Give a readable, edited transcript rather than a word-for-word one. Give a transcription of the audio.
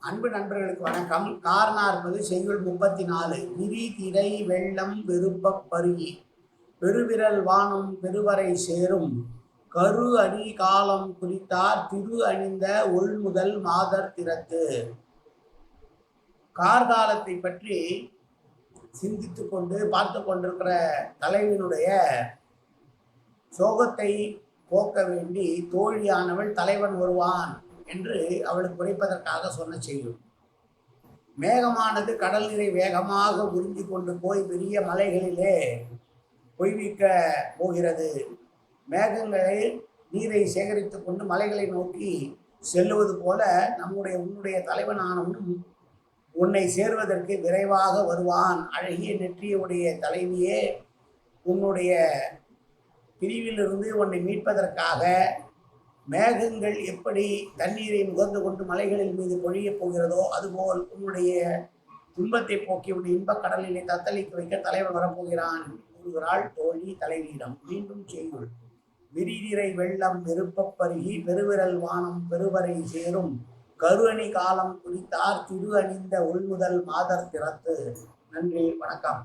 அன்பு நண்பர்களுக்கு வணக்கம். கார்னார்பது செய்யுள் 34. விரி திரை வெள்ளம் வெறுப்பப் பருகி பெருவிரல் வானம் பெருவரை சேரும் கரு அணி காலம் குறித்தார் திரு அணிந்த ஒள்முதல் மாதர் திறத்து. கார்காலத்தை பற்றி சிந்தித்து கொண்டு பார்த்து கொண்டிருக்கிற தலைவனுடைய சோகத்தை போக்க வேண்டி தோழியானவள் தலைவன் வருவான் என்று அவளுக்கு குறைப்பதற்காக சொன்ன செய்யும். மேகமானது கடல் நீரை வேகமாக உறிஞ்சி கொண்டு போய் பெரிய மலைகளிலே பொய்விக்க போகிறது. மேகங்களை நீரை சேகரித்து கொண்டு மலைகளை நோக்கி செல்லுவது போல உன்னுடைய தலைவனானவனும் உன்னை சேர்வதற்கு விரைவாக வருவான். அழகிய நெற்றியுடைய தலைவியே, உன்னுடைய பிரிவிலிருந்து உன்னை மீட்பதற்காக மேகங்கள் எப்படி தண்ணீரை முகர்ந்து கொண்டு மலைகளின் மீது பொழியப் போகிறதோ அதுபோல் உன்னுடைய துன்பத்தை போக்கி உன்னுடைய இன்பக் கடலிலே தத்தளிக்க வைக்க தலைவன் வரப்போகிறான் என்று கூறுகிறாள் தோழி தலைவியிடம். மீண்டும் செய்யுள். விரிதிரை வெள்ளம் வெறுப்பப் பருகி பெருவிரல் வானம் பெருவரை சேரும் கரு அணி காலம் குறித்தார் திரு அணிந்த உள்முதல் மாதர் திறத்து. நன்றி, வணக்கம்.